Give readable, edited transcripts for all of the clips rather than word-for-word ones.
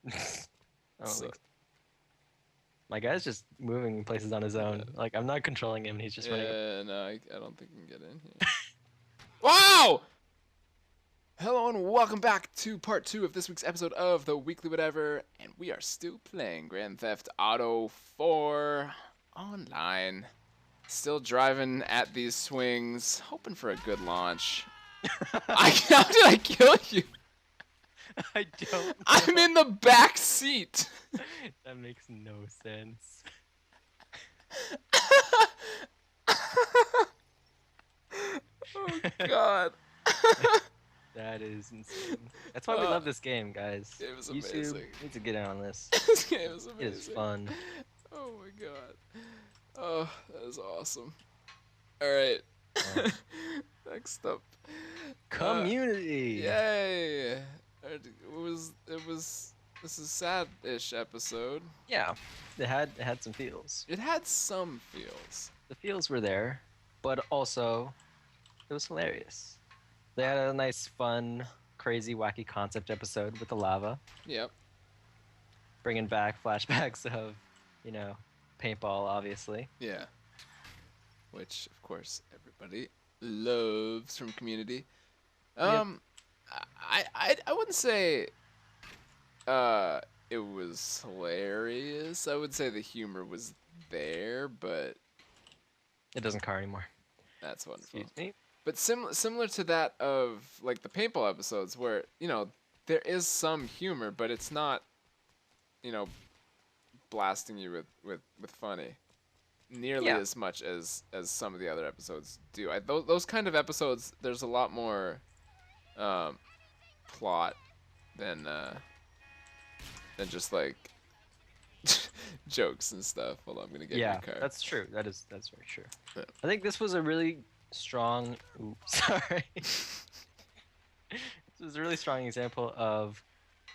I don't So think so. My guy's just moving places on his yeah, own. Like I'm not controlling him. He's just running. yeah, no, I don't think you can get in here. Wow! Hello and welcome back to part 2 of this week's episode of the Weekly Whatever, and we are still playing Grand Theft Auto 4 online. Still driving at these swings, hoping for a good launch. How did I kill you? I don't I'm know. in the back seat. That makes no sense. Oh God. That is insane. That's why we uh, love this game, guys. it was YouTube amazing. needs to get in on this. This game is It is amazing. fun. Oh my God. Oh, that is awesome. All right. Oh. Next up. Uh, Community. yay. It was this is a sad-ish episode. Yeah, it had some feels. It had some feels. The feels were there, but also it was hilarious. They had a nice, fun, crazy, wacky concept episode with the lava, Yep. bringing back flashbacks of, paintball, obviously. Yeah. Which of course everybody loves from Community. Yep. Um I wouldn't say it was hilarious. I would say the humor was there, but It doesn't car anymore. that's wonderful. Excuse me. But similar to that of like the paintball episodes where, there is some humor, but it's not, you know, blasting you with funny nearly Yeah. as much as some of the other episodes do. Those kind of episodes, there's a lot more um, plot than just like jokes and stuff. Hold on, I'm gonna get Yeah, your car. that's true. That's very true. Yeah. I think this was a really strong. Ooh, sorry. This was a really strong example of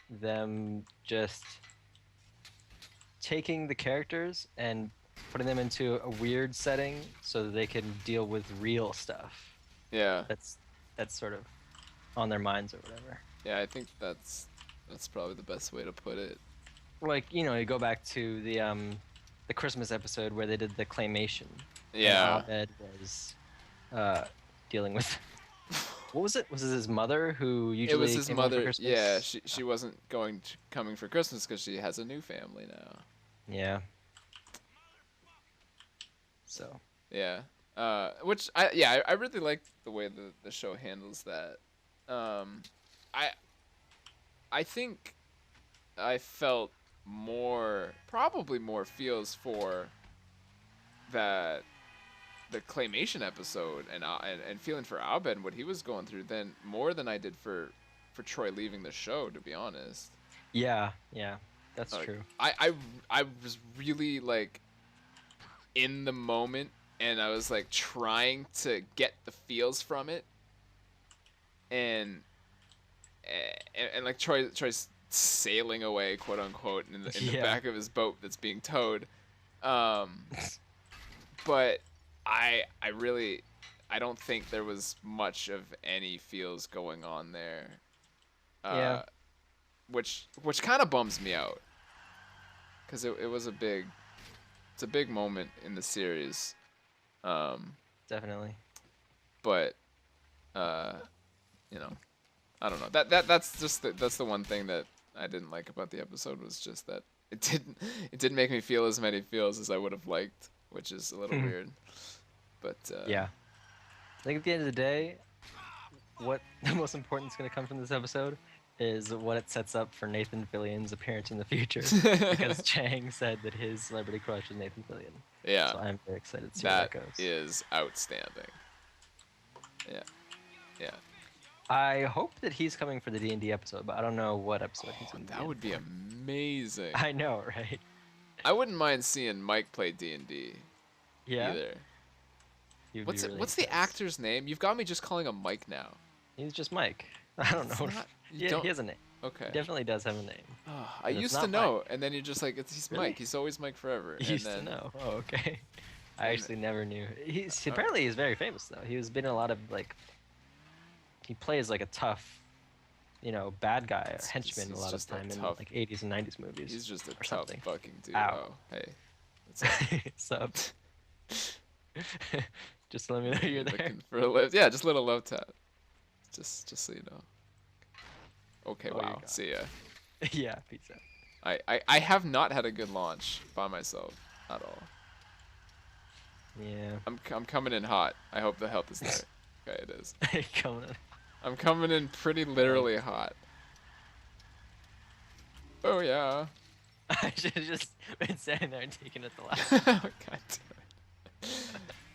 them just taking the characters and putting them into a weird setting so that they can deal with real stuff. Yeah, That's sort of on their minds or whatever. yeah. I think that's probably the best way to put it. Like, you go back to the Christmas episode where they did the claymation. And Yeah. Abed was uh dealing with what was it? Was it his mother who It was usually his came home for mother. Yeah, Christmas? she wasn't coming for Christmas because she has a new family now. Yeah. So, Yeah. Which I really like the way the show handles that. Um, I I think I felt probably more feels for that the claymation episode and feeling for Abed and what he was going through than more than I did for Troy leaving the show, to be honest. yeah, that's Like true. I was really like in the moment and I was like trying to get the feels from it and like Troy's sailing away, quote unquote, in the Yeah. back of his boat that's being towed. Um, but I really I don't think there was much of any feels going on there. Yeah, Uh, which kind of bums me out because it was it's a big moment in the series. Um, definitely. but uh, you know, I don't know. That's the one thing that I didn't like about the episode was just that it didn't make me feel as many feels as I would have liked, which is a little weird. But Yeah. I think at the end of the day, what the most important is going to come from this episode is what it sets up for Nathan Fillion's appearance in the future. Because Chang said that his celebrity crush is Nathan Fillion. yeah, So I'm very excited to see where that that goes. is outstanding. Yeah, yeah. I hope that he's coming for the D&D episode, but I don't know what episode he's going to be That in would be for. amazing. I know, right? I wouldn't mind seeing Mike play D&D Yeah. either. He would What's be it, really what's the impressed. actor's name? You've got me just calling him Mike now. He's just Mike. I don't It's know. not- you Yeah, don't- he has a name. Okay. He definitely does have a name. I And it's used not to know, Mike. and then you're just like, he's Really? Mike. He's always Mike forever. You And used then, to know. Oh, okay. I and- actually never knew. Apparently he's very famous though. He's been in a lot of like. He plays like a tough you know, bad guy, It's 'cause henchman a he's lot of just a time in tough. like 80s and 90s movies He's just a or tough something. fucking dude. Ow. Oh, hey, what's up? Sup? Just let me know you're there. Looking for a lift? Yeah, just a little love tap. Just so you know. Okay, Oh, you're wow. gone. See ya. Yeah, peace out. I have not had a good launch by myself at all. Yeah. I'm coming in hot. I hope the health is there. Okay, it is. Coming in. I'm coming in pretty literally hot. Oh yeah. I should have just been standing there and taking it the last. God damn it.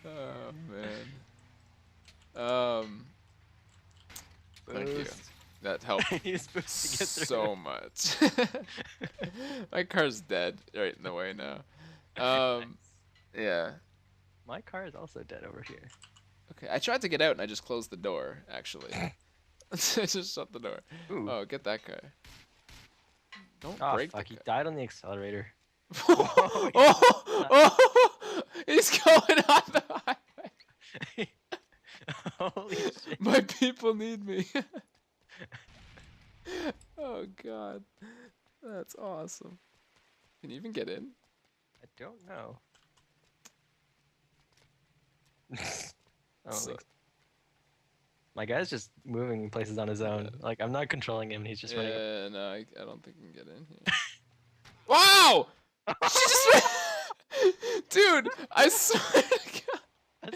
Oh man. Thank you. Boost. That helped You're supposed to get through so much. My car's dead right in the way now. Yeah. My car is also dead over here. Okay, I tried to get out and I just closed the door, actually. I just shut the door. Ooh. Oh, get that guy. Don't Oh, break fuck, the he guy. died on the accelerator. He's going on the highway. Holy shit. My people need me. Oh, God. That's awesome. Can you even get in? I don't know. Oh, So- my guy's just moving places on his own. Like, I'm not controlling him, he's just running. Yeah, no, I don't think you can get in here. Wow! She just... Dude, I swear to God.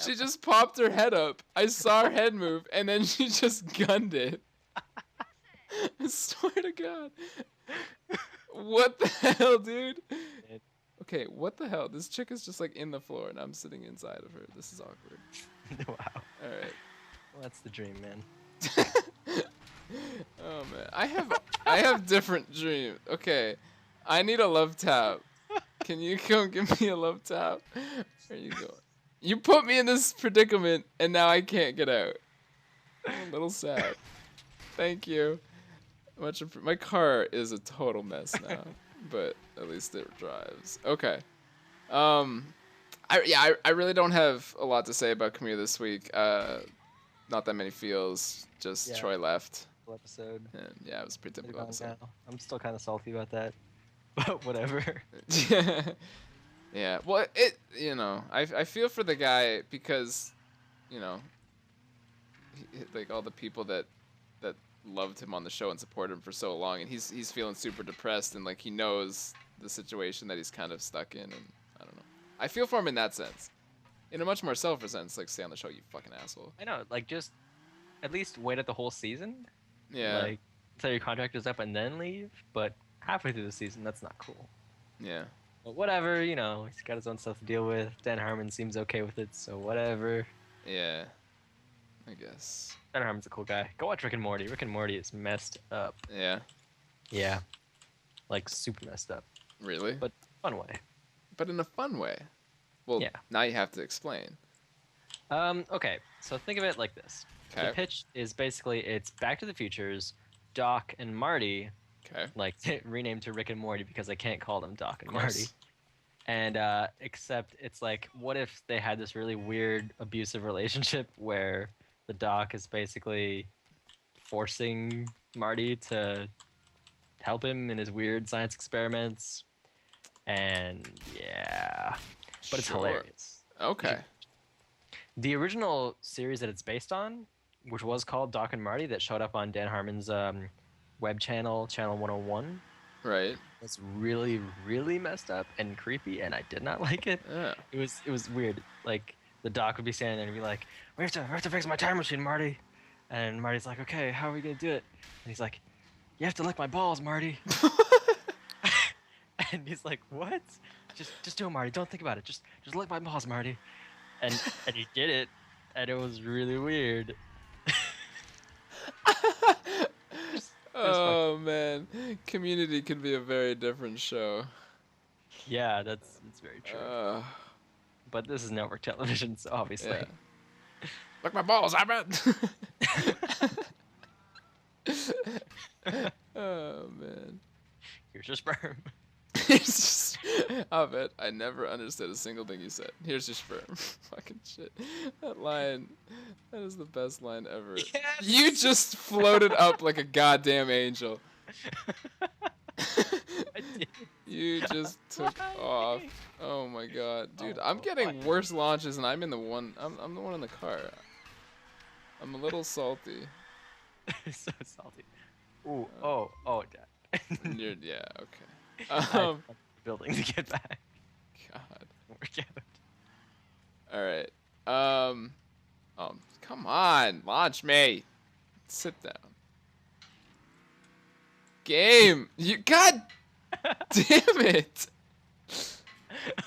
She just popped her head up. I saw her head move, and then she just gunned it. I swear to God. What the hell, dude? Okay, what the hell? This chick is just like in the floor, and I'm sitting inside of her. This is awkward. Wow. Alright. Well, that's the dream, man. Oh man, I have different dreams. Okay, I need a love tap. Can you come give me a love tap? There you go. You put me in this predicament, and now I can't get out. I'm a little sad. Thank you. My car is a total mess now, but at least it drives. Okay. I really don't have a lot to say about Camille this week. Not that many feels. Just Yeah. Troy left. Full episode. And yeah, it was a pretty They're typical gone episode. now. I'm still kind of salty about that. But whatever. Yeah. Well, I feel for the guy because, like all the people that loved him on the show and supported him for so long, and he's feeling super depressed, and like he knows the situation that he's kind of stuck in, and I don't know. I feel for him in that sense. In a much more selfish sense, like stay on the show, you fucking asshole. I know, like, just at least wait at the whole season. Yeah. Like, until your contract is up and then leave. But halfway through the season, that's not cool. Yeah. But whatever, he's got his own stuff to deal with. Dan Harmon seems okay with it, so whatever. Yeah. I guess. Dan Harmon's a cool guy. Go watch Rick and Morty. Rick and Morty is messed up. Yeah. Yeah. Like, super messed up. Really? But fun way. But in a fun way. Well, Yeah. now you have to explain. Okay, so think of it like this. The Okay. pitch is basically, it's Back to the Future's Doc and Marty, Okay. like, renamed to Rick and Morty because I can't call them Doc and Of course. Marty. And except it's like, what if they had this really weird abusive relationship where the Doc is basically forcing Marty to help him in his weird science experiments, and yeah, but it's Sure. hilarious. Okay. The original series that it's based on, which was called Doc and Marty, that showed up on Dan Harmon's web channel, Channel 101, Right. was really, really messed up and creepy, and I did not like it. Yeah. It was weird. Like, the Doc would be standing there and be like, we have to fix my time machine, Marty. And Marty's like, okay, how are we gonna do it? And he's like, you have to lick my balls, Marty. And he's like, what? Just do it, Marty. Don't think about it. Just lick my balls, Marty. And he did it, and it was really weird. Oh man, Community could be a very different show. Yeah, it's very true. But this is network television, so obviously. Yeah. Look my balls, I bet. Oh man. Here's your sperm. It's just, I bet I never understood a single thing you said. Here's your sperm. Fucking shit. That line, that is the best line ever. Yes! You just floated up like a goddamn angel. I did. You just took Why off. me? Oh my god, dude! Oh, I'm why getting me? worse launches, and I'm in the one. I'm the one in the car. I'm a little salty. So salty. Ooh, oh, Dad. Yeah, okay. I have to the building to get back. God. Work out. All right. Come on, launch me. Sit down. Game. You. God damn it.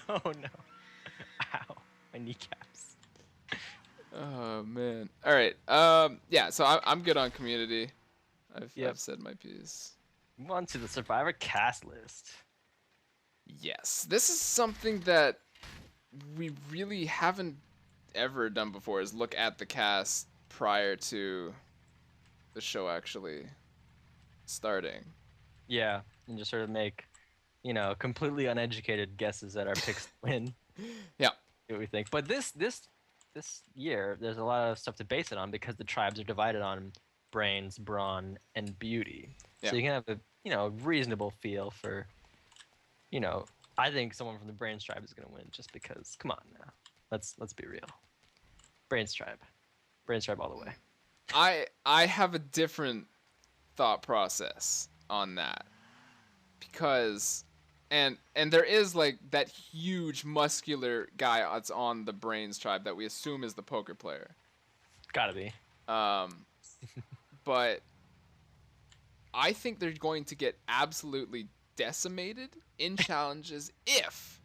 Oh no. Ow. My kneecaps. Oh man. All right. Yeah. So I'm good on community. I've said my piece. Move on to the Survivor cast list. Yes. This is something that we really haven't ever done before. Is look at the cast prior to the show actually starting. Yeah, and just sort of make, completely uneducated guesses at our picks to win. Yeah. See what we think. But this year, there's a lot of stuff to base it on because the tribes are divided on brains, brawn, and beauty. Yeah. So you can have a reasonable feel for, I think someone from the brains tribe is gonna win just because. Come on now, let's be real. Brains tribe all the way. I have a different thought process on that because and there is like that huge muscular guy that's on the brains tribe that we assume is the poker player. Gotta be. But I think they're going to get absolutely decimated in challenges if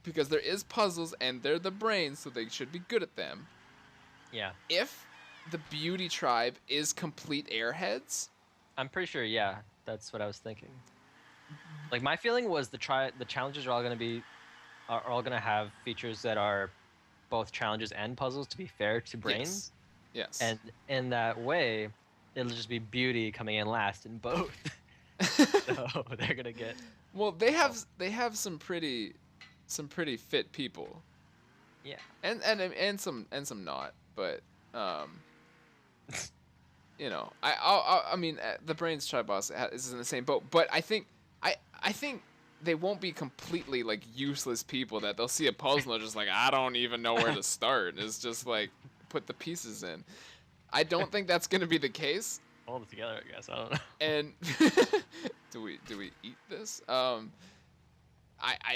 because there is puzzles and they're the brains, so they should be good at them. Yeah. If the beauty tribe is complete airheads, I'm pretty sure. Yeah, that's what I was thinking. Like my feeling was the challenges are all gonna have features that are both challenges and puzzles. To be fair to brains. Yes. And in that way, it'll just be beauty coming in last in both. So they're gonna get. Well, they have some pretty fit people. Yeah. And some not, but I mean the brains tribe boss is in the same boat, but I think they won't be completely like useless people that they'll see a puzzle and they're just like, I don't even know where to start. It's just like put the pieces in. I don't think that's gonna be the case. Hold it together, I guess. I don't know. And do we eat this? I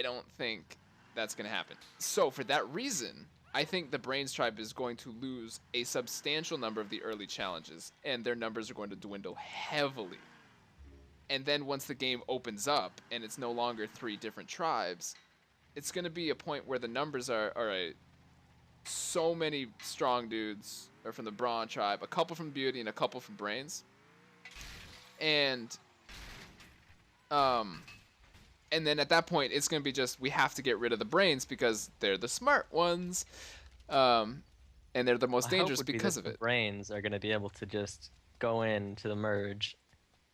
don't think that's gonna happen. So for that reason, I think the Brains tribe is going to lose a substantial number of the early challenges, and their numbers are going to dwindle heavily. And then once the game opens up and it's no longer 3 different tribes, it's going to be a point where the numbers are, all right, so many strong dudes are from the Brawn tribe, a couple from Beauty and a couple from Brains. And then at that point, it's going to be just, we have to get rid of the Brains because they're the smart ones. And they're the most dangerous because of it. Brains are going to be able to just go into the merge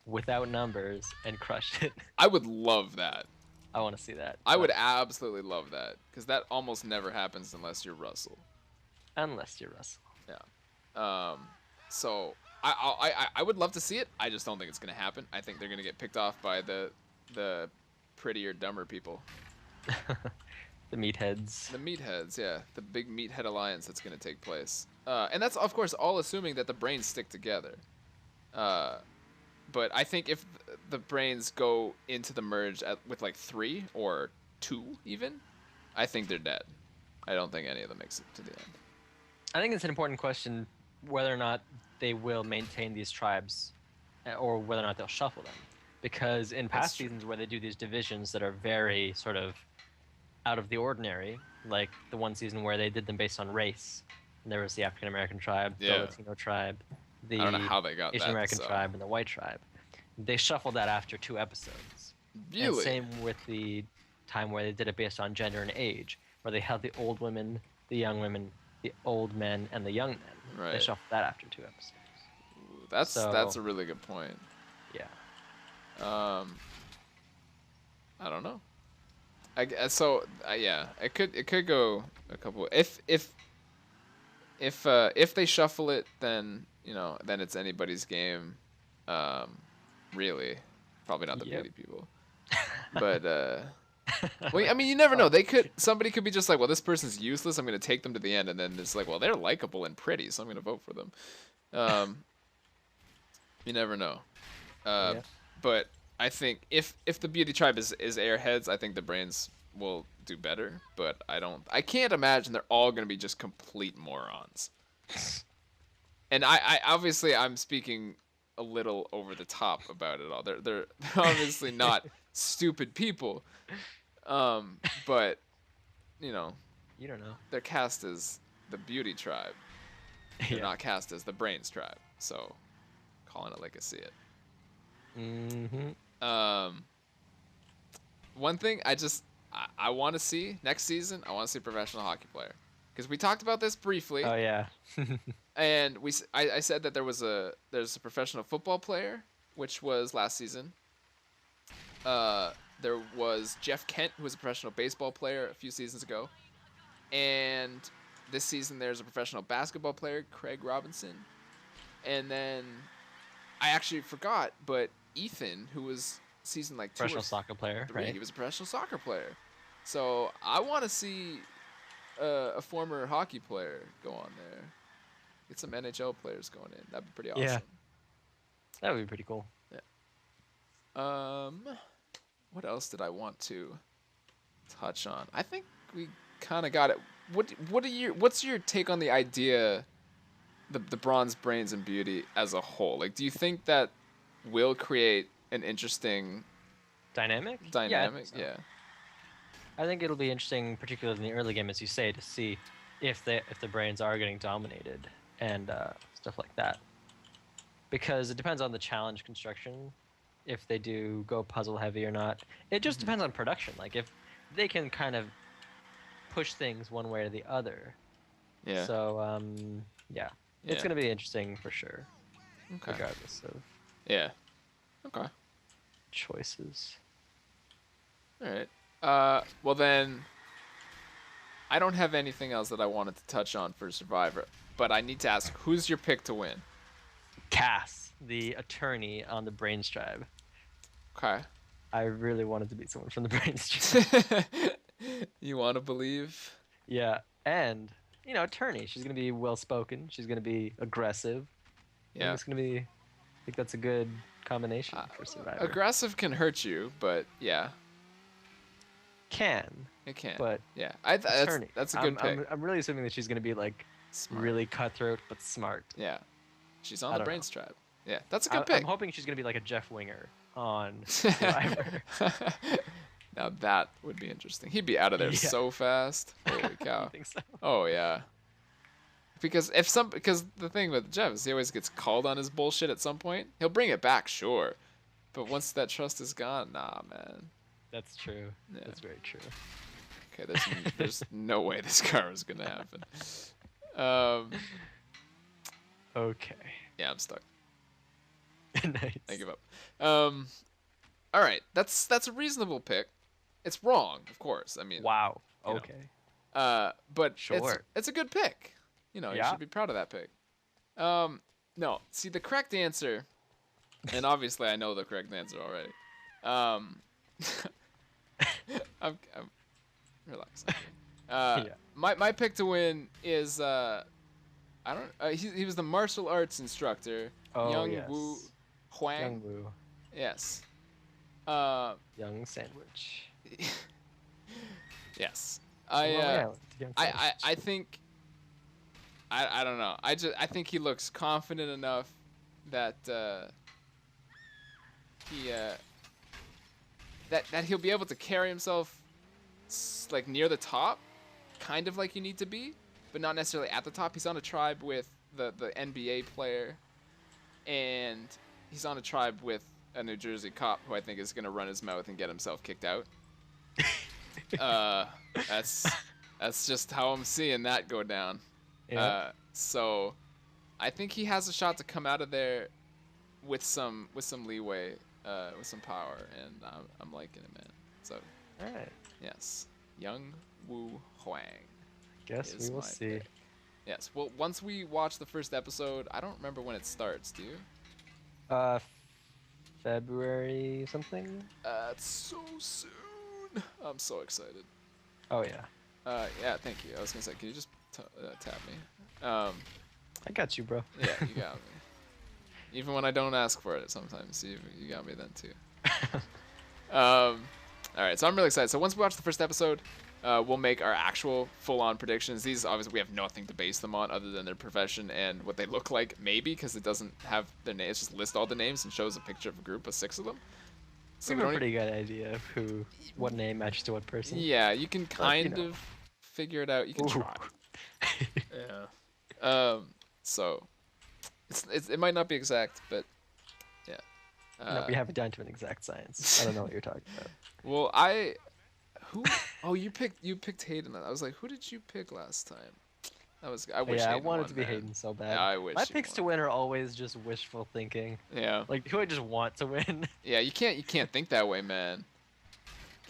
without numbers and crush it. I would love that. I want to see that. I would absolutely love that because that almost never happens unless you're Russell. Unless you're Russell. Yeah. So I would love to see it. I just don't think it's gonna happen. I think they're gonna get picked off by the prettier, dumber people. The meatheads. The meatheads, yeah. The big meathead alliance that's gonna take place. And that's of course all assuming that the Brains stick together. But I think if the Brains go into the merge with like 3 or 2 even, I think they're dead. I don't think any of them makes it to the end. I think it's an important question whether or not they will maintain these tribes or whether or not they'll shuffle them. Because in past seasons where they do these divisions that are very sort of out of the ordinary, like the one season where they did them based on race, and there was the African American tribe, the Latino tribe, the I don't know how they got Asian American tribe, and the white tribe. They shuffled that after 2 episodes. Really? And same with the time where they did it based on gender and age, where they held the old women, the young women, the old men, and the young men. Right. They shuffled that after 2 episodes. Ooh, that's a really good point. Yeah. I don't know. I guess so. Yeah, it could go a couple. If they shuffle it, then then it's anybody's game. Um, really, probably not the Yep. beauty people. But well, I mean, you never know. Somebody could be just like, well, this person's useless. I'm gonna take them to the end, and then it's like, well, they're likable and pretty, so I'm gonna vote for them. Um, you never know. Yeah. But I think if the beauty tribe is airheads, I think the brains will do better. But I can't imagine they're all gonna be just complete morons. And I obviously I'm speaking a little over the top about it all. They're obviously not stupid people. But You don't know. they're cast as the beauty tribe. They're Yeah. not cast as the brains tribe. So calling it like I see it. One thing I want to see next season, I want to see a professional hockey player, because we talked about this briefly, Oh yeah. and I said that there's a professional football player, which was last season. There was Jeff Kent, who was a professional baseball player a few seasons ago, and this season there's a professional basketball player, Craig Robinson, and then I actually forgot, but Ethan, who was season like 2 or Professional soccer player, 3, right? he was a professional soccer player. So I want to see a former hockey player go on there. Get some NHL players going in. That'd be pretty awesome. Yeah. That would be pretty cool. What else did I want to touch on? I think we kind of got it. What's your take on the idea, the bronze, brains, and beauty as a whole? Like, do you think that will create an interesting Dynamic? dynamic? So. Yeah. I think it'll be interesting, particularly in the early game, as you say, to see if the brains are getting dominated and stuff like that. Because it depends on the challenge construction, if they do go puzzle heavy or not. It just depends on production. Like if they can kind of push things one way or the other. Yeah. So yeah, it's gonna be interesting for sure. Okay. Regardless of Yeah. Okay. choices. All right. Well then, I don't have anything else that I wanted to touch on for Survivor, but I need to ask, who's your pick to win? Cass, the attorney on the Brains tribe. Okay. I really wanted to beat someone from the Brains tribe. You want to believe? Yeah, and attorney. She's gonna be well spoken. She's gonna be aggressive. Yeah. It's gonna be. I think that's a good combination for Survivor. Aggressive can hurt you, but yeah, Can, it can. but yeah, attorney. that's a good pick. I'm really assuming that she's gonna be like Smart. really cutthroat but smart. Yeah, she's on I the don't Brains tribe. Yeah, that's a good I'm pick. hoping she's gonna be like a Jeff Winger on Survivor. Now that would be interesting. He'd be out of there Yeah. so fast. Holy cow. I think so. Oh yeah. Because the thing with Jeff is he always gets called on his bullshit at some point. He'll bring it back, sure, but once that trust is gone, nah, man. That's true. Yeah. That's very true. Okay, there's no way this car is gonna happen. Okay. Yeah, I'm stuck. Nice. I give up. All right, that's a reasonable pick. It's wrong, of course. I mean, Wow. you know. Okay. But Sure. it's a good pick. You Yeah. should be proud of that pick. No, see the correct answer, and obviously I know the correct answer already. I'm relax. Yeah. My pick to win is he was the martial arts instructor, Oh, Young yes. Woo Huang. Young Woo. Yes. Young Sandwich. Yes. Young I Sandwich. think I don't know. I think he looks confident enough that that he'll be able to carry himself like near the top, kind of like you need to be, but not necessarily at the top. He's on a tribe with the NBA player, and he's on a tribe with a New Jersey cop who I think is gonna run his mouth and get himself kicked out. That's just how I'm seeing that go down. Yeah. So I think he has a shot to come out of there with some leeway, with some power, and I'm liking it, man. So All right. yes, Young Woo Hwang Guess we is will my see. pick. Yes. Well, once we watch the first episode, I don't remember when it starts. Do you? Uh, February something. It's so soon. I'm so excited. Oh yeah, Yeah. Thank you. I was gonna say, can you just tap me? I got you, bro. Yeah, you got me. Even when I don't ask for it, sometimes you got me then too. All right, so I'm really excited. So once we watch the first episode, we'll make our actual full-on predictions. These obviously we have nothing to base them on other than their profession and what they look like, maybe because it doesn't have their names. Just list all the names and shows a picture of a group of 6 of them. So We we have a don't. pretty good idea of what name matches to what person. Yeah, you can But, you kind know. of figure it out. You can Ooh. try. Yeah. So it might not be exact, but yeah. No, we have it down to an exact science. I don't know what you're talking about. Well, who? Oh, you picked Hayden. I was like, who did you pick last time? I But wish yeah, I Hayden wanted won, to be man. Hayden so bad. Yeah, I wish My he picks to won. win are always just wishful thinking. Yeah. Like, who I just want to win. Yeah, you can't think that way, man.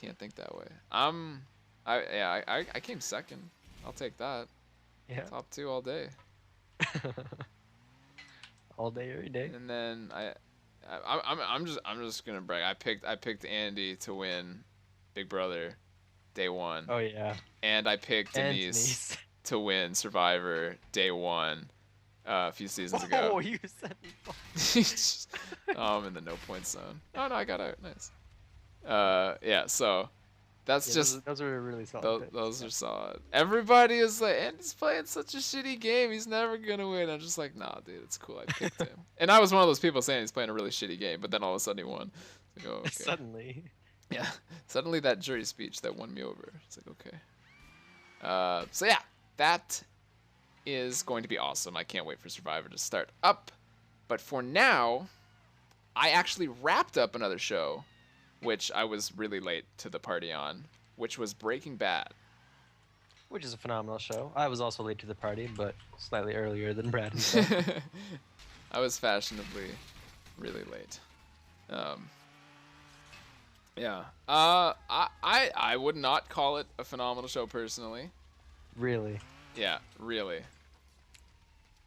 Can't think that way. I came second. I'll take that. Yeah. Top 2 all day. All day, every day. And then I'm just gonna brag. I picked Andy to win Big Brother day 1. Oh yeah. And I picked And Denise to win Survivor day 1 a few seasons ago. Oh, you said me. I'm in the no point zone. Oh no, I got out. Nice. Yeah. So that's Yeah, just those are really solid. Picks. those are solid. Everybody is like, Andy's playing such a shitty game. He's never gonna win. I'm just like, nah, dude, it's cool. I picked him. And I was one of those people saying he's playing a really shitty game, but then all of a sudden he won. It's like, oh, okay. Suddenly. Yeah. Suddenly that jury speech that won me over. It's like, okay. So yeah, that is going to be awesome. I can't wait for Survivor to start up. But for now, I actually wrapped up another show, which I was really late to the party on, which was Breaking Bad. Which is a phenomenal show. I was also late to the party, but slightly earlier than Brad himself. I was fashionably really late. Yeah. I would not call it a phenomenal show personally. Really. Yeah, really.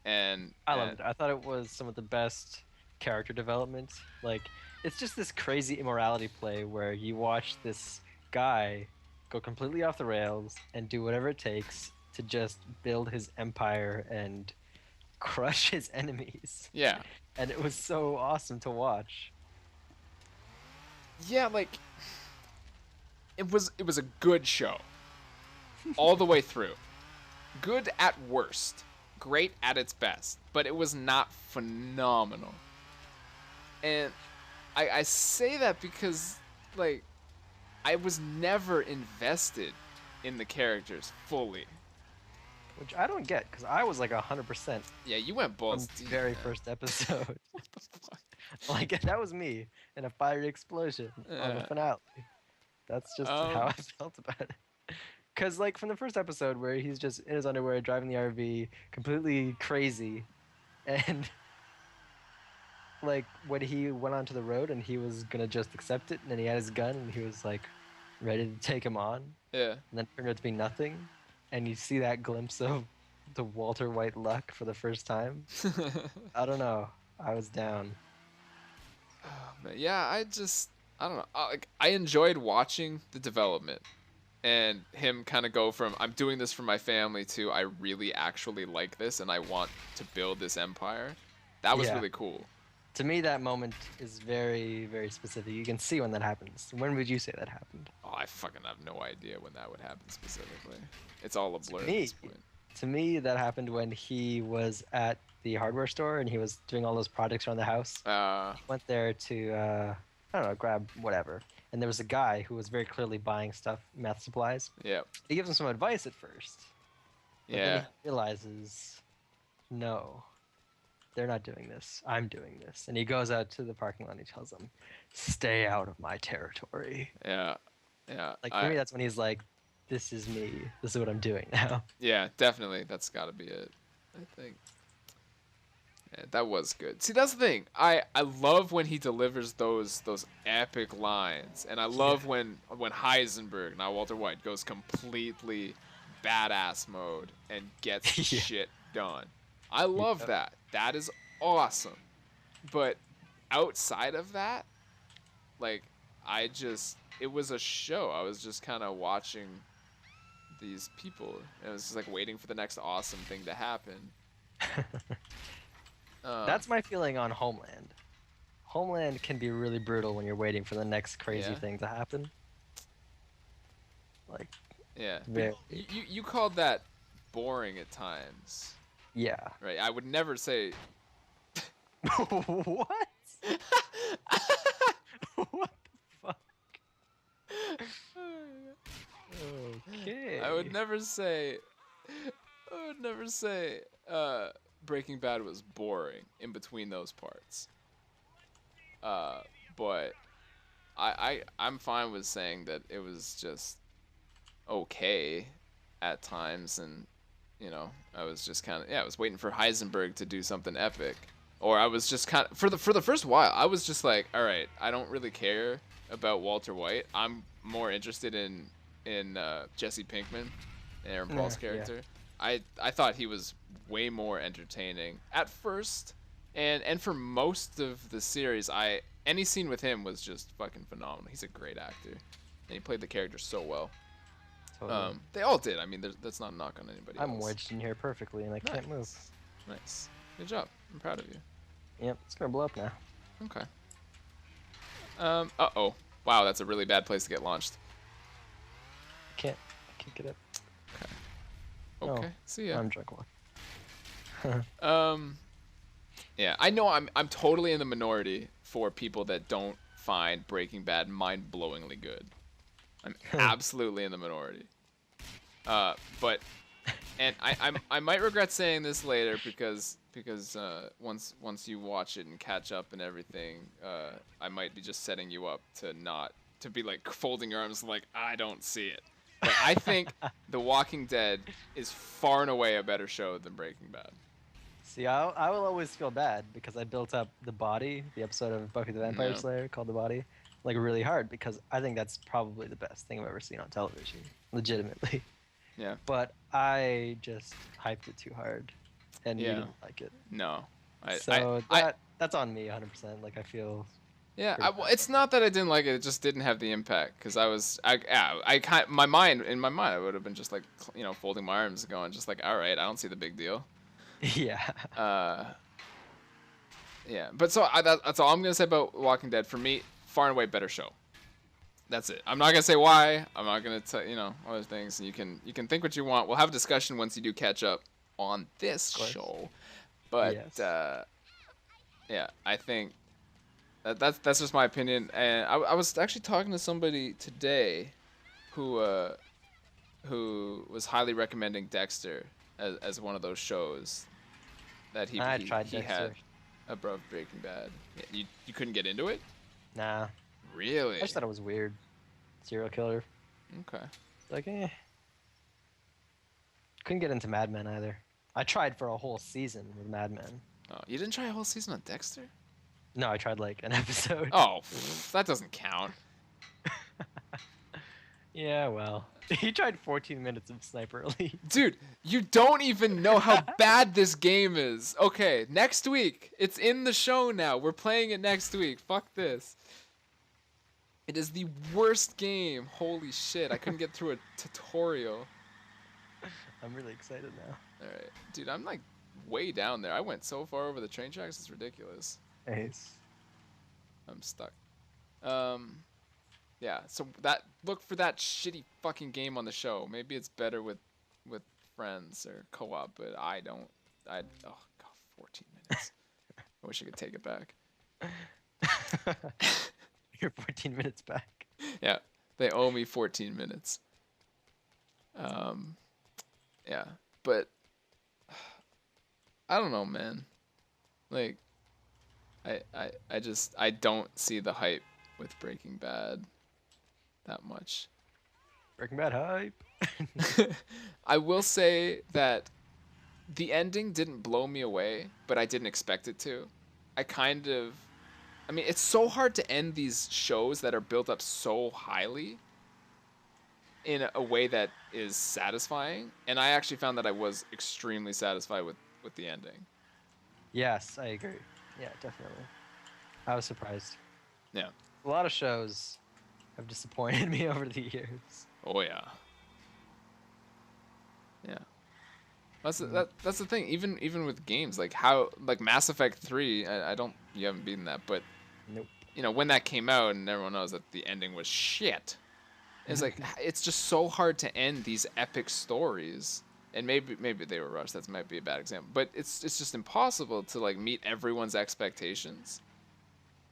And I loved it. I thought it was some of the best character development. Like, it's just this crazy immorality play where you watch this guy go completely off the rails and do whatever it takes to just build his empire and crush his enemies. Yeah. And it was so awesome to watch. Yeah, like it was a good show. All the way through. Good at worst. Great at its best. But it was not phenomenal. And I say that because, like, I was never invested in the characters fully. Which I don't get, because I was like 100% Yeah, you went from balls the deep. very man. first episode. What the fuck? Like, that was me in a fiery explosion on the finale. That's just how I felt about it. Because, like, from the first episode where he's just in his underwear driving the RV, completely crazy, and, like, when he went onto the road and he was going to just accept it, and then he had his gun and he was, like, ready to take him on, Yeah. and then it turned out to be nothing, and you see that glimpse of the Walter White luck for the first time. I don't know. I was down. But yeah, I don't know. I enjoyed watching the development and him kind of go from I'm doing this for my family to I really actually like this and I want to build this empire. That was Yeah. really cool. To me, that moment is very, very specific. You can see when that happens. When would you say that happened? Oh, I fucking have no idea when that would happen specifically. It's all a blur at me, this point. To me, that happened when he was at the hardware store and he was doing all those projects around the house. Went there to, I don't know, grab whatever. And there was a guy who was very clearly buying stuff, math supplies. Yeah. He gives him some advice at first. But then Yeah. he realizes, no, they're not doing this. I'm doing this. And he goes out to the parking lot and he tells them, stay out of my territory. Yeah. Yeah. Like, for me, that's when he's like, this is me. This is what I'm doing now. Yeah, definitely. That's got to be it. I think. Yeah, that was good. See, that's the thing. I love when he delivers those epic lines, and I love when Heisenberg, not Walter White, goes completely badass mode and gets the Yeah. shit done. I love Yep. that. That is awesome. But outside of that, like it was a show. I was just kind of watching these people, and it was just like waiting for the next awesome thing to happen. That's my feeling on Homeland. Homeland can be really brutal when you're waiting for the next crazy Yeah. thing to happen. Like, Yeah. very. You called that boring at times, Yeah. right? I would never say. What? What the fuck? Okay. I would never say. I would never say. Breaking Bad was boring in between those parts. But I'm fine with saying that it was just okay at times, and I was just kind of I was waiting for Heisenberg to do something epic, or I was just kind of for the first while I was just like, all right, I don't really care about Walter White. I'm more interested in Jesse Pinkman, Aaron Paul's Yeah. character. I thought he was way more entertaining at first, and for most of the series, any scene with him was just fucking phenomenal. He's a great actor, and he played the character so well. Totally. They all did. I mean, that's not a knock on anybody I'm else. wedged in here perfectly and I can't move. Nice. Good job. I'm proud of you. Yep, it's gonna blow up now. Okay. Uh-oh. Wow, that's a really bad place to get launched. I can't get up. Okay. Oh, See ya. I'm drunk one. Yeah, I know I'm totally in the minority for people that don't find Breaking Bad mind-blowingly good. I'm absolutely in the minority. But and I might regret saying this later because once you watch it and catch up and everything, I might be just setting you up to be like folding your arms like I don't see it. But I think The Walking Dead is far and away a better show than Breaking Bad. See, I will always feel bad because I built up The Body, the episode of Buffy the Vampire Yeah. Slayer called The Body, like really hard because I think that's probably the best thing I've ever seen on television, legitimately. Yeah. But I just hyped it too hard, and you Yeah. didn't like it. No. So that's on me 100%. Like I feel. Yeah, pretty well, bad it's about not that I didn't like it; it just didn't have the impact because in my mind, I would have been just like, folding my arms, and going just like, all right, I don't see the big deal. it. Yeah. Yeah, but so that's all I'm gonna say about Walking Dead. For me, far and away better show. That's it. I'm not gonna say why. I'm not gonna tell other things. And you can think what you want. We'll have a discussion once you do catch up on this course. show. But Yes. yeah, I think. That's just my opinion, and I was actually talking to somebody today, who was highly recommending Dexter as one of those shows that he I tried he had Dexter. above Breaking Bad. Yeah, you couldn't get into it? Nah. Really? I just thought it was weird. Serial killer. Okay. Like, Couldn't get into Mad Men either. I tried for a whole season with Mad Men. Oh, you didn't try a whole season on Dexter? No, I tried like an episode. Oh, that doesn't count. Yeah, well. He tried 14 minutes of Sniper Elite. Dude, you don't even know how bad this game is. Okay, next week. It's in the show now. We're playing it next week. Fuck this. It is the worst game. Holy shit. I couldn't get through a tutorial. I'm really excited now. Alright. Dude, I'm like way down there. I went so far over the train tracks. It's ridiculous. Nice. I'm stuck. Yeah, so look for that shitty fucking game on the show. Maybe it's better with friends or co-op, but oh god, 14 minutes. I wish I could take it back. You're 14 minutes back. Yeah, they owe me 14 minutes. Yeah, but I don't know, man. Like, I don't see the hype with Breaking Bad that much. Breaking Bad hype. I will say that the ending didn't blow me away, but I didn't expect it to. I mean, it's so hard to end these shows that are built up so highly in a way that is satisfying, and I actually found that I was extremely satisfied with the ending. Yes, I agree. Yeah, definitely. I was surprised. Yeah. A lot of shows have disappointed me over the years. Oh yeah. Yeah. That's the thing. Even with games, like Mass Effect 3, I don't you haven't beaten that, but Nope. you know, when that came out and everyone knows that the ending was shit. It's like it's just so hard to end these epic stories. And maybe they were rushed. That might be a bad example, but it's just impossible to like meet everyone's expectations.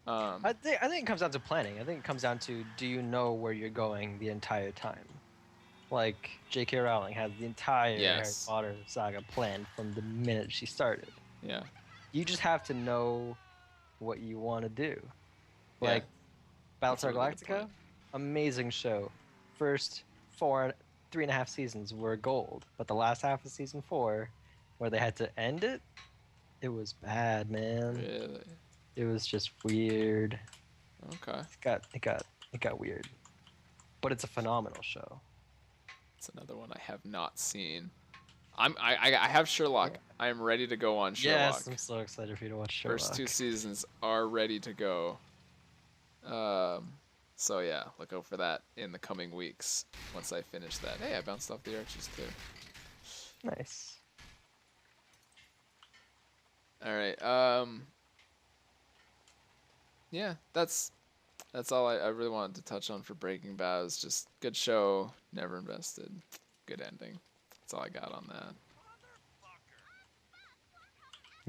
I think it comes down to planning. I think it comes down to, do you know where you're going the entire time? Like J.K. Rowling had the entire Harry Yes. Potter saga planned from the minute she started. Yeah. You just have to know what you want to do. Yeah. Like That's a Battlestar really good Galactica, point. amazing show. First 3.5 seasons were gold, but the last half of season 4, where they had to end it, it was bad, man. Really? It was just weird. Okay. It got weird. But it's a phenomenal show. It's another one I have not seen. I have Sherlock. Yeah. I am ready to go on Sherlock. Yes, I'm so excited for you to watch Sherlock. First 2 seasons are ready to go. So yeah, look out for that in the coming weeks once I finish that. Hey, I bounced off the arches too. Nice. All right. Yeah, that's all I really wanted to touch on for Breaking Bad. It's just good show, never invested, good ending. That's all I got on that.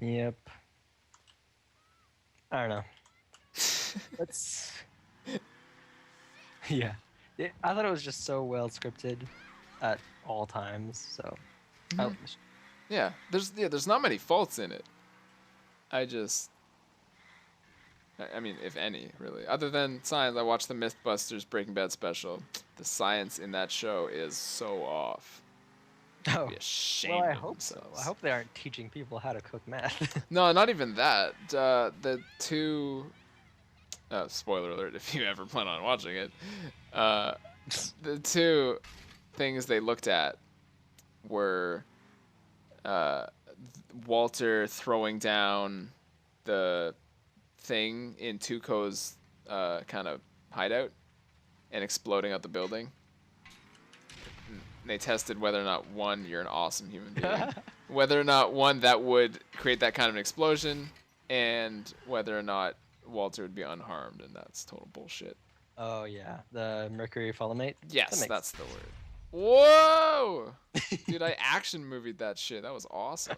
Yep. I don't know. Let's. Yeah. I thought it was just so well scripted at all times. So. Mhm. Yeah, there's not many faults in it. I mean, if any, really. Other than science, I watched the MythBusters Breaking Bad special. The science in that show is so off. Oh. Be ashamed Well, I of hope so. themselves. I hope they aren't teaching people how to cook meth. No, not even that. The two. Spoiler alert if you ever plan on watching it. The two things they looked at were Walter throwing down the thing in Tuco's kind of hideout and exploding out the building. And they tested whether or not, one, you're an awesome human being, whether or not, one, that would create that kind of an explosion, and whether or not Walter would be unharmed, and that's total bullshit. Oh yeah, the mercury fulminate. Yes, makes that's the word. Whoa! Dude, I action movied that shit. That was awesome.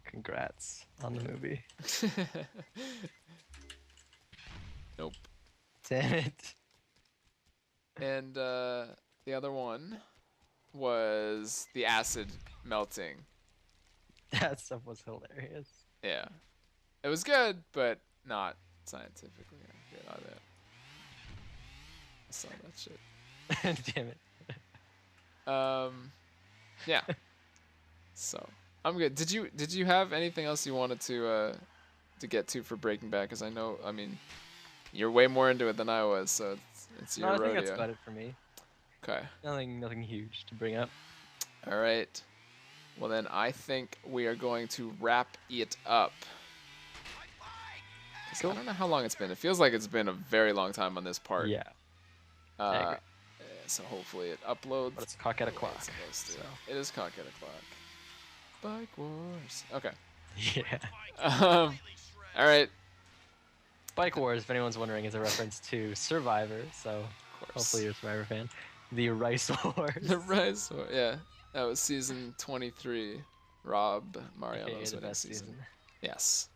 Congrats on the movie. Nope. Damn it. And the other one was the acid melting. That stuff was hilarious. Yeah. It was good, but not scientifically good on it. I saw that shit. Damn it. Yeah. So I'm good. Did you have anything else you wanted to get to for Breaking Bad? Because I know, I mean, you're way more into it than I was, so it's your No, I rodeo. think that's about it for me. Okay. Nothing huge to bring up. All right. Well then, I think we are going to wrap it up. 'Cause Cool. I don't know how long it's been. It feels like it's been a very long time on this part. Yeah, I Uh, agree. so hopefully it uploads. But it's a cock at a the way clock. it's supposed to. So. It is cock at a clock. Bike Wars. Okay. Yeah. All right. Bike Wars, if anyone's wondering, is a reference to Survivor. So Of course. hopefully you're a Survivor fan. The Rice Wars. The Rise War. Yeah. That was season 23. Rob AKA Mariano's the winning best season. Yes.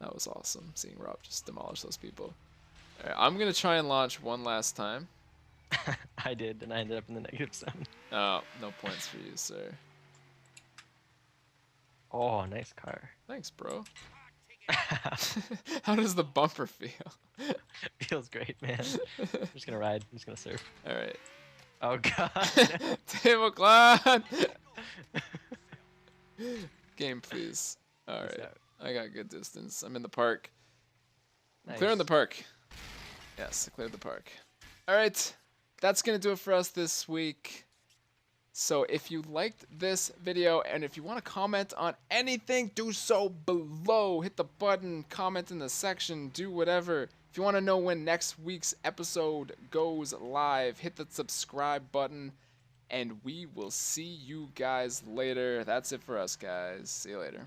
That was awesome, seeing Rob just demolish those people. All right, I'm going to try and launch one last time. I did, and I ended up in the negative zone. Oh, no points for you, sir. Oh, nice car. Thanks, bro. How does the bumper feel? Feels great, man. I'm just gonna ride. I'm just gonna surf. All right. Oh god. Table cloth. Game, please. All Peace right. out. I got good distance. I'm in the park. I'm Nice. clearing the park. Yes, I cleared the park. All right. That's going to do it for us this week. So if you liked this video and if you want to comment on anything, do so below. Hit the button, comment in the section, do whatever. If you want to know when next week's episode goes live, hit the subscribe button. And we will see you guys later. That's it for us, guys. See you later.